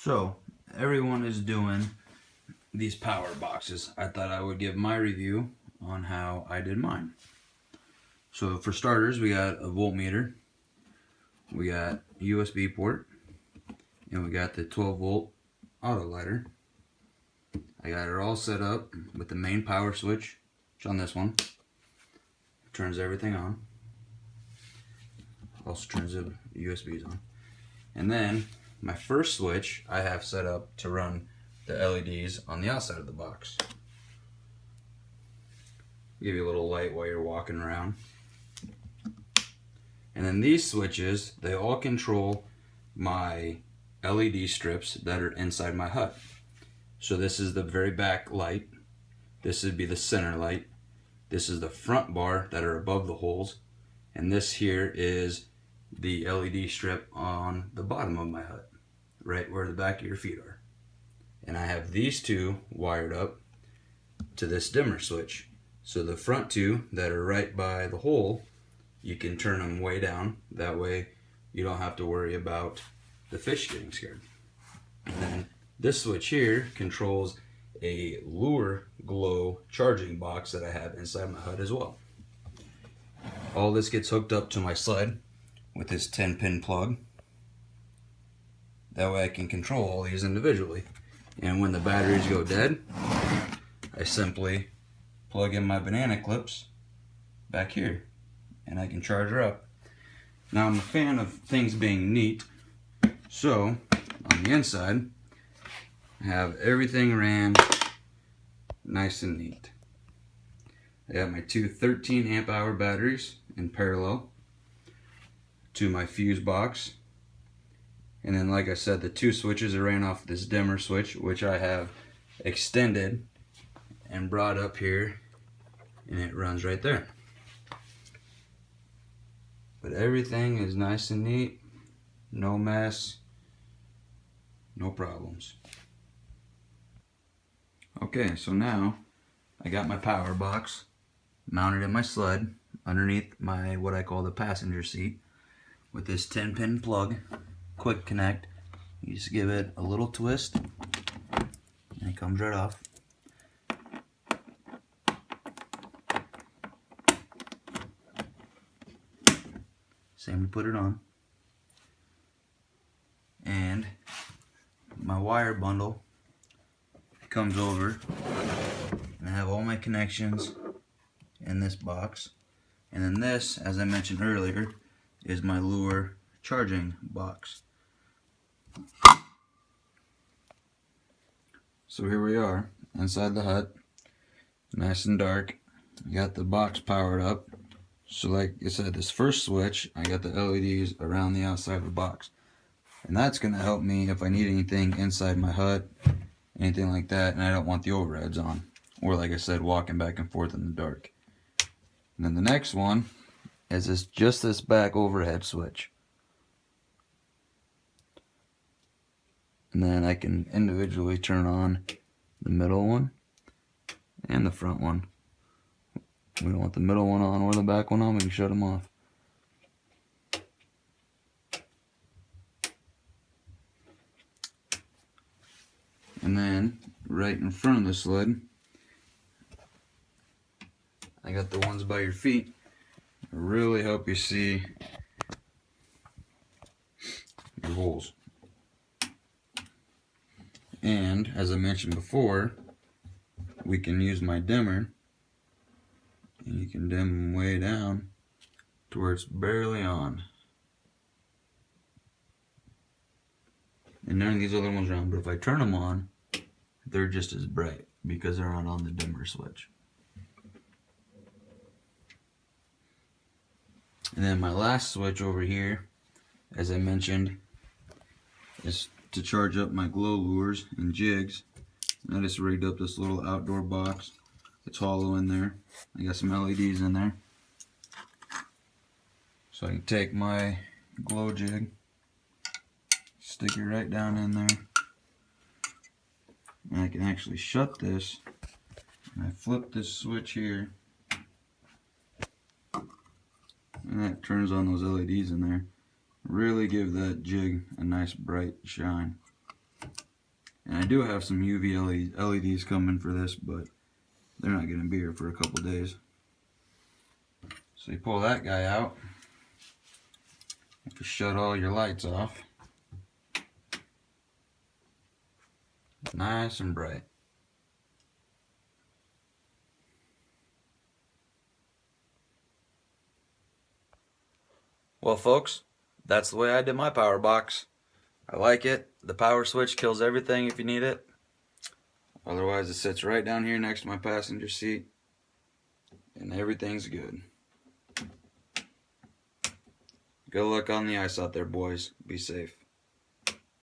So everyone is doing these power boxes. I thought I would give my review on how I did mine. So for starters, we got a voltmeter, we got a USB port, and we got the 12 volt auto lighter. I got it all set up with the main power switch, which on this one turns everything on. Also turns the USBs on. And then my first switch I have set up to run the LEDs on the outside of the box. Give you a little light while you're walking around. And then these switches, they all control my LED strips that are inside my hut. So this is the very back light. This would be the center light. This is the front bar that are above the holes. And this here is the LED strip on the bottom of my hut, right where the back of your feet are. And I have these two wired up to this dimmer switch. So the front two that are right by the hole, you can turn them way down. That way you don't have to worry about the fish getting scared. And then this switch here controls a lure glow charging box that I have inside my hut as well. All this gets hooked up to my sled with this 10-pin plug. That way I can control all these individually. And when the batteries go dead, I simply plug in my banana clips back here and I can charge her up. Now I'm a fan of things being neat, so on the inside I have everything ran nice and neat. I got my two 13 amp hour batteries in parallel to my fuse box. And then, like I said, the two switches are ran off this dimmer switch, which I have extended and brought up here, and it runs right there. But everything is nice and neat, no mess, no problems. Okay, so now I got my power box mounted in my sled underneath my what I call the passenger seat with this 10-pin plug, quick connect. You just give it a little twist and it comes right off. Same to put it on. And my wire bundle comes over, and I have all my connections in this box. And then this, as I mentioned earlier, is my lure charging box. So here we are inside the hut, nice and dark. I got the box powered up. So like I said, this first switch, I got the LEDs around the outside of the box. And that's going to help me if I need anything inside my hut, anything like that, and I don't want the overheads on. Or like I said, walking back and forth in the dark. And then the next one is just this back overhead switch. And then I can individually turn on the middle one and the front one. We don't want the middle one on or the back one on, we can shut them off. And then right in front of the sled, I got the ones by your feet. Really help you see your holes. And as I mentioned before, we can use my dimmer, and you can dim them way down to where it's barely on. And none of these other ones are on, but if I turn them on, they're just as bright because they're on the dimmer switch. And then my last switch over here, as I mentioned, is to charge up my glow lures and jigs. And I just rigged up this little outdoor box. It's hollow in there. I got some LEDs in there. So I can take my glow jig, stick it right down in there, and I can actually shut this. And I flip this switch here, and that turns on those LEDs in there. Really give that jig a nice bright shine. And I do have some UV LEDs coming for this, but they're not going to be here for a couple days. So you pull that guy out. You shut all your lights off. Nice and bright. Well, folks, that's the way I did my power box. I like it. The power switch kills everything if you need it. Otherwise, it sits right down here next to my passenger seat, and everything's good. Good luck on the ice out there, boys. Be safe.